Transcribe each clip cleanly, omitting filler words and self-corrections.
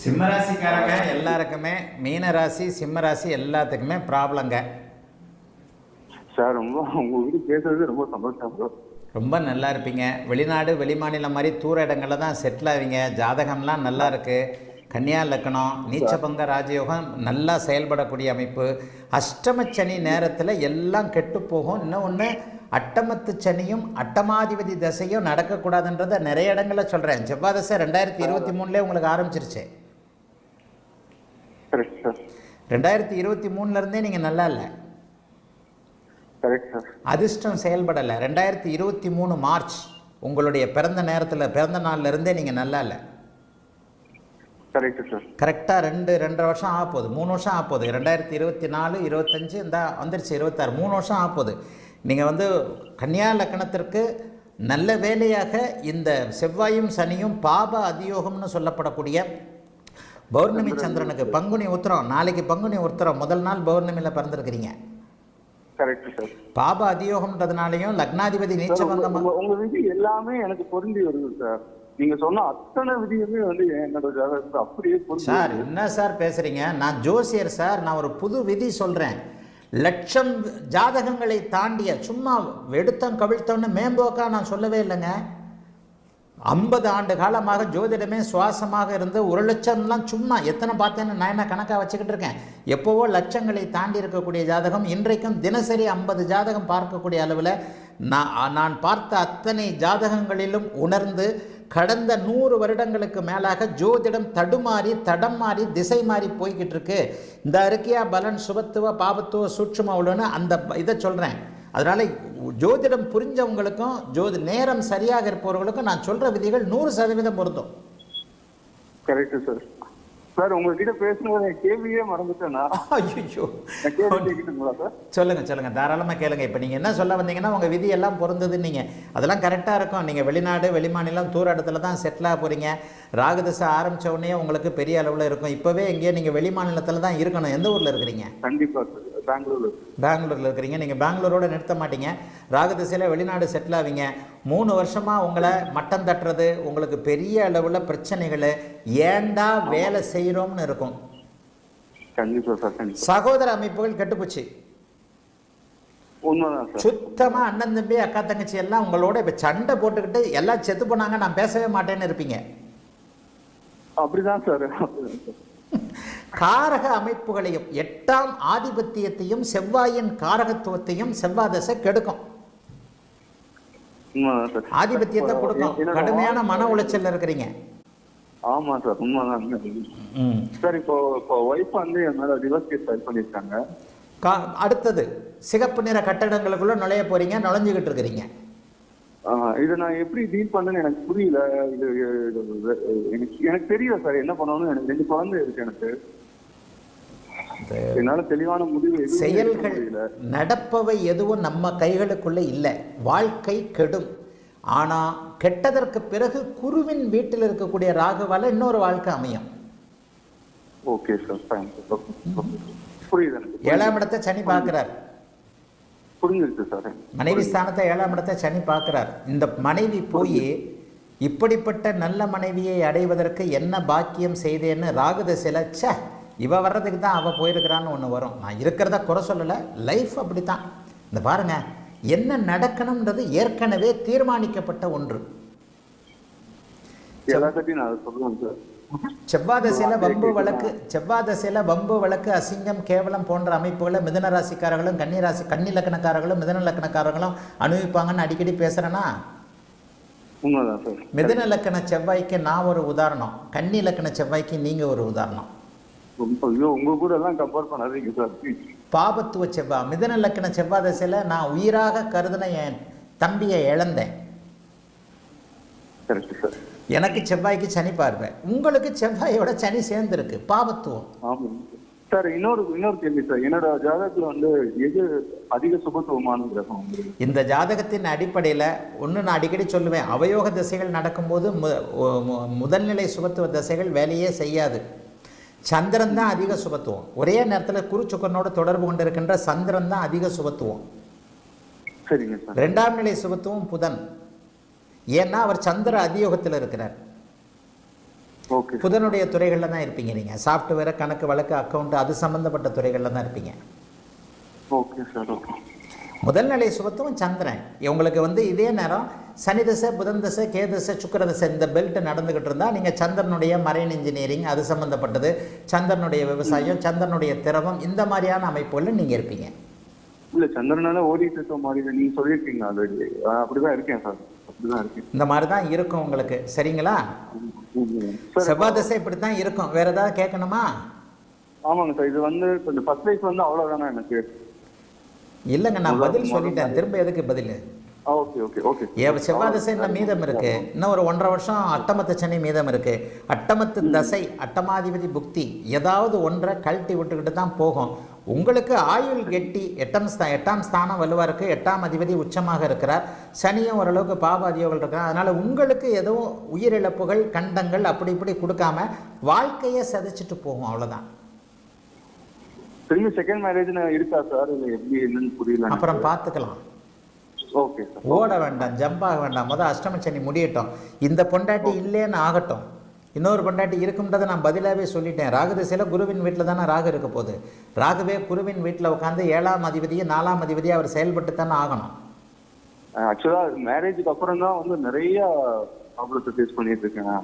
சிம்மராசிக்காரங்க எல்லாருக்குமே மீனராசி சிம்மராசி எல்லாத்துக்குமே ப்ராப்ளங்க. சார் ரொம்ப உங்ககிட்ட பேசுறது ரொம்ப சந்தோஷம் ப்ரோ. ரொம்ப நல்லா இருப்பீங்க. வெளிநாடு வெளிமாநிலம் மாதிரி தூர இடங்களில் தான் செட்டில் ஆவீங்க. ஜாதகம்லாம் நல்லா இருக்குது. கன்னியா லக்னம், நீச்சபங்க ராஜயோகம் நல்லா செயல்படக்கூடிய அமைப்பு. அஷ்டமச்சனி நேரத்தில் எல்லாம் கெட்டு போகும். இன்னொன்று அட்டமத்து சனியும் அட்டமாதிபதி தசையும் நடக்கக்கூடாதுன்றதை நிறைய இடங்களில் சொல்கிறேன். செவ்வாய் தசை 2023 உங்களுக்கு ஆரம்பிச்சிருச்சு. 2023 நீங்கள் நல்லா இல்லை. அதிர்ஷ்டம் செயல்படலை. 2023 மார்ச் உங்களுடைய பிறந்த நேரத்தில் பிறந்த நாள்ல இருந்தே நீங்கள் நல்லா இல்லை. கரெக்டாக 2.5 வருஷம் ஆக போகுது, 3 வருஷம் ஆக போகுது. 2024 25 இந்த வந்துருச்சு 26 3 வருஷம் ஆக போகுது. நீங்கள் கன்னியா லக்னத்திற்கு நல்ல வேலையாக இந்த செவ்வாயும் சனியும் பாப அதியோகம்னு சொல்லப்படக்கூடிய பௌர்ணமி சந்திரனுக்கு பங்குனி உத்திரம், நாளைக்கு பங்குனி உத்திரம் முதல் நாள் பௌர்ணமியில் பிறந்திருக்கிறீங்க. பாப அதியோகம்ன்றதுனாலையும் லக்னாதிபதி நீச்சபங்கம் உங்க விதி எல்லாமே எனக்கு பொருந்தி வருது சார். நீங்க சொன்ன அத்தனை விதியுமே என்னோட ஜாதகத்துக்கு அப்படியே பொருந்தி. சார் என்ன சார் பேசுறீங்க? நான் ஜோசியர் சார். நான் ஒரு புது விதி சொல்றேன். லட்சம் ஜாதகங்களை தாண்டிய சும்மா எடுத்தம் கவிழ்த்தோன்னு மேம்போக்கா நான் சொல்லவே இல்லைங்க. 50 ஆண்டு காலமாக ஜோதிடமே சுவாசமாக இருந்து 1 லட்சம்லாம் சும்மா எத்தனை பார்த்தேன்னு நான் என்ன கணக்காக வச்சுக்கிட்டு இருக்கேன். எப்போவோ லட்சங்களை தாண்டி இருக்கக்கூடிய ஜாதகம் இன்றைக்கும் தினசரி 50 ஜாதகம் பார்க்கக்கூடிய அளவில் நான் பார்த்த அத்தனை ஜாதகங்களிலும் உணர்ந்து கடந்த 100 வருடங்களுக்கு மேலாக ஜோதிடம் தடம் மாறி திசை மாறி போய்கிட்டு இருக்கு. இந்த அறிக்கையா பலன் சுபத்துவ பாபத்துவ சூட்சும உள்ளன்னு அந்த இதை சொல்கிறேன். அதனால் ஜோதிடம் புரிஞ்சவங்களுக்கும் நேரம் சரியாக இருப்பவர்களுக்கும் நான் சொல்கிற விதிகள் 100% பொருந்தும். Correct sir. சார் உங்ககிட்ட பேசுனது கேள்வியே மறந்துட்டேன்னா. ஐயோ சொல்லுங்க தாராளமாக கேளுங்க. இப்போ நீங்கள் என்ன சொல்ல வந்தீங்கன்னா உங்கள் விதி எல்லாம் பொருந்ததுன்னு நீங்கள் அதெல்லாம் கரெக்டாக இருக்கும். நீங்கள் வெளிநாடு வெளிமாநிலம் தூர இடத்துல தான் செட்டில் ஆக போகிறீங்க. ராகுதசை ஆரம்பித்த உடனே உங்களுக்கு பெரிய அளவில் இருக்கும். இப்போவே எங்கேயோ நீங்கள் வெளிமாநிலத்தில் தான் இருக்கணும். எந்த ஊரில் இருக்கிறீங்க? கண்டிப்பாக பெங்களூரில் இருக்கிறீங்க. நீங்கள் பெங்களூரோட நிறுத்த மாட்டீங்க. ராகுதசையில் வெளிநாடு செட்டில் ஆவீங்க. 3 வருஷமாக உங்களை மட்டம் தட்டுறது, உங்களுக்கு பெரிய அளவில் பிரச்சனைகள், ஏண்டா வேலை செய்கிறோம்னு இருக்கும். சகோதர அமைப்புகள் கெட்டுப்போச்சு. சுத்தமா அண்ணன் தம்பி அக்கா தங்கச்சி எல்லாம் உங்களோட இப்ப சண்டை போட்டுக்கிட்டு எல்லாம் செத்து போனாங்க, நான் பேசவே மாட்டேன்னு இருப்பீங்க. அப்படிதான் சார். காரக அமைப்புகளையும் 8ஆம் ஆதிபத்தியத்தையும் செவ்வாயின் காரகத்துவத்தையும் செவ்வாய் தசை கெடுக்கும். ஆதிபத்தியத்தை கொடுக்கும். கடுமையான மன உளைச்சல் இருக்கிறீங்க. ஆமா சார், உண்மைதான் சார். இப்போ வைஃப் என் மேல டிவோர்ஸ் கேஸ் ஃபைல் பண்ணிருக்காங்க. அடுத்தது சிகப்பு நிற கட்டடங்களுக்குள்ள நுழைய போறீங்க, நுழைஞ்சுக்கிட்டு இருக்கிறீங்க. இதை நான் எப்படி டீல் பண்ணேன்னு எனக்கு புரியல. எனக்கு தெரியல சார் என்ன பண்ணணும்னு. எனக்கு 2 குழந்தை இருக்கு. எனக்கு என்னால தெளிவான முடிவு செயல்கள் நடப்பவை எதுவும் நம்ம கைகளுக்குள்ள இல்லை. வாழ்க்கை கெடும். ஆனா கெட்டதற்கு பிறகு குருவின் வீட்டில் இருக்கக்கூடிய ராகுவால இன்னொரு வாழ்க்கை அமையும். ஓகே சார், புரியுது. 7ஆம் இடத்தை சனி பார்க்கிறார். புரிஞ்சிருக்கு சார். மனைவி ஸ்தானத்தை 7ஆம் இடத்தை சனி பார்க்கிறார். இந்த மனைவி போய் இப்படிப்பட்ட நல்ல மனைவியை அடைவதற்கு என்ன பாக்கியம் செய்தேன்னு ராகுதசையில இவ வர்றதுக்கு தான் அவ போயிருக்கிறான்னு ஒன்று வரும். நான் இருக்கிறத குறை சொல்லலை. லைஃப் அப்படித்தான். இந்த பாருங்க, என்ன நடக்கணும்ன்றது ஏற்கனவே தீர்மானிக்கப்பட்ட ஒன்று. செவ்வாய் தசையில வம்பு வழக்கு அசிங்கம் கேவலம் போன்ற அமைப்புகளை மிதுன ராசிக்காரர்களும் கன்னி லக்னக்காரர்களும் மிதுன லக்னக்காரர்களும் அனுபவிப்பாங்கன்னு அடிக்கடி பேசுறேன்னா, மிதுன லக்ன செவ்வாய்க்கு நான் ஒரு உதாரணம், கன்னி லக்ன செவ்வாய்க்கு நீங்க ஒரு உதாரணம். பாபத்துவ செவ்வாய் மிதுன லக்ன செவ்வாய் தசையில நான் உயிராக கருதின என் தம்பியை இழந்தேன். எனக்கு செவ்வாய்க்கு சனி பார்வை, உங்களுக்கு செவ்வாயோட சனி சேர்ந்திருக்கு, பாபத்துவம். சார் இன்னொரு கேள்வி சார். என்னோட ஜாதகத்துல எது அதிக சுபத்துவமான கிரகம்? இந்த ஜாதகத்தின் அடிப்படையில் ஒன்று நான் அடிக்கடி சொல்லுவேன், அவயோக திசைகள் நடக்கும்போது முதல்நிலை சுபத்துவ திசைகள் வேலையே செய்யாது. சந்திரன் தான் அதிக சுபத்துவம். ஒரே நேரத்தில் குரு சுக்கரனோட தொடர்பு கொண்டு இருக்கின்ற சந்திரன் தான் அதிக சுபத்துவம். 2ஆம் நிலை சுபத்துவம் புதன். ஏன்னா அவர் சந்திர அதியோகத்தில் இருக்கிறார். ஓகே புதனுடைய துறைகளில் தான் இருப்பீங்க நீங்கள். சாஃப்ட்வேர், கணக்கு வழக்கு, அக்கௌண்ட், அது சம்மந்தப்பட்ட துறைகளில் தான் இருப்பீங்க. Okay sir. ஓகே. முதல் நிலை சுபத்துவம் சந்திரன். உங்களுக்கு வந்து இதே நேரம் சனி தசை, புதன் தசை, கே தசை, சுக்கிர தசை இந்த பெல்ட் நடந்துக்கிட்டு இருந்தால் நீங்கள் சந்திரனுடைய மரைன் இன்ஜினியரிங் அது சம்மந்தப்பட்டது, சந்திரனுடைய விவசாயம், சந்திரனுடைய திரவம், இந்த மாதிரியான அமைப்புகளில் நீங்கள் இருப்பீங்க. இல்ல சந்திரனால ஓடிட்டு இருக்க மாதிரி நீங்க சொல்லியிருக்கீங்க ஆல்ரெடி. அப்படிதான் இருக்கேன் சார். அப்படிதான் இருக்கேன். இந்த மாதிரி தான் இருக்கும் உங்களுக்கு. சரிங்களா? சார் செவ்வாய் தசை இப்படி தான் இருக்கும். வேற ஏதாவது கேட்கணுமா? ஆமாங்க சார். இது வந்து கொஞ்சம் ஃபர்ஸ்ட் லைஃப் வந்து அவ்வளவுதானே எனக்கு. இல்லைங்க, நான் பதில் சொல்லிட்டேன். திரும்ப எதுக்கு பதில்? Okay okay okay. செவ்வாய் தசை இன்னும் மீதம் இருக்கு. இன்னும் ஒரு 1.5 வருஷம் அட்டமத்து சனி மீதம் இருக்கு. அட்டமத்து தசை, அட்டமாதிபதி புக்தி ஏதாவது ஒன்றை கழட்டி விட்டுக்கிட்டு தான் போகும். உங்களுக்கு ஆயுள் கெட்டி 8ஆம் ஸ்தானம் வலுவாக இருக்குது. 8ஆம் அதிபதி உச்சமாக இருக்கிறார். சனியும் ஓரளவுக்கு பாப அதியோகள் இருக்கிறார். அதனால் உங்களுக்கு எதுவும் உயிரிழப்புகள், கண்டங்கள் அப்படி இப்படி கொடுக்காம வாழ்க்கையை சதைச்சிட்டு போகும். அவ்வளோதான். திரும்பி செகண்ட் மேரேஜ் இருக்கா சார்? இல்லை எப்படி என்னன்னு புரியல. அப்புறம் பார்த்துக்கலாம். Okay sir. ஓட வேண்டாம், ஜம்ப் ஆக வேண்டாம். முதல் அஷ்டம சனி முடியட்டும். இந்த பொண்டாட்டி இல்லைன்னு ஆகட்டும். இன்னொரு பொண்டாட்டி இருக்கும்ன்றதை நான் பதிலாகவே சொல்லிட்டேன். ராகு திசையில் குருவின் வீட்டில் தானே ராகு இருக்க போகுது. ராகுவே குருவின் வீட்டில் உட்காந்து 7ஆம் அதிபதியை 4ஆம் அதிபதியை அவர் செயல்பட்டு தானே ஆகணும். ஆக்சுவலா மேரேஜுக்கு அப்புறம் தான் வந்து நிறைய ப்ராப்ளத்தை ஃபேஸ் பண்ணிட்டு இருக்கேன்.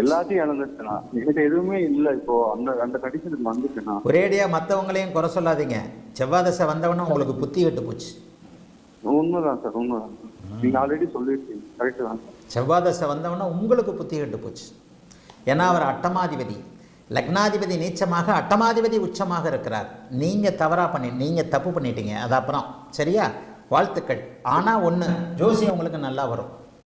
எல்லாத்தையும் இழந்துட்டேன். எனக்கு எதுவுமே இல்லை. இப்போ அந்த அந்த கண்டிஷனுக்கு வந்துட்டேன். ஒரேடியாக மற்றவங்களையும் குறை சொல்லாதீங்க. செவ்வாய் தசை வந்தவொடனே உங்களுக்கு புத்தி கெட்டு போச்சு. உண்மைதான் சார், உண்மைதான். நீங்க ஆல்ரெடி சொல்லியிருக்கீங்க. கரெக்டு தான் சார். செவ்வாய் தசை வந்தவொடனே உங்களுக்கு புத்தி கெட்டு போச்சு. ஏன்னா அவர் அட்டமாதிபதி, லக்னாதிபதி நீச்சமாக, அட்டமாதிபதி உச்சமாக இருக்கிறார். நீங்கள் நீங்கள் தப்பு பண்ணிட்டீங்க. அது அப்புறம் சரியா? வாழ்த்துக்கள். ஆனால் ஒன்று, ஜோசியம் உங்களுக்கு நல்லா வரும்.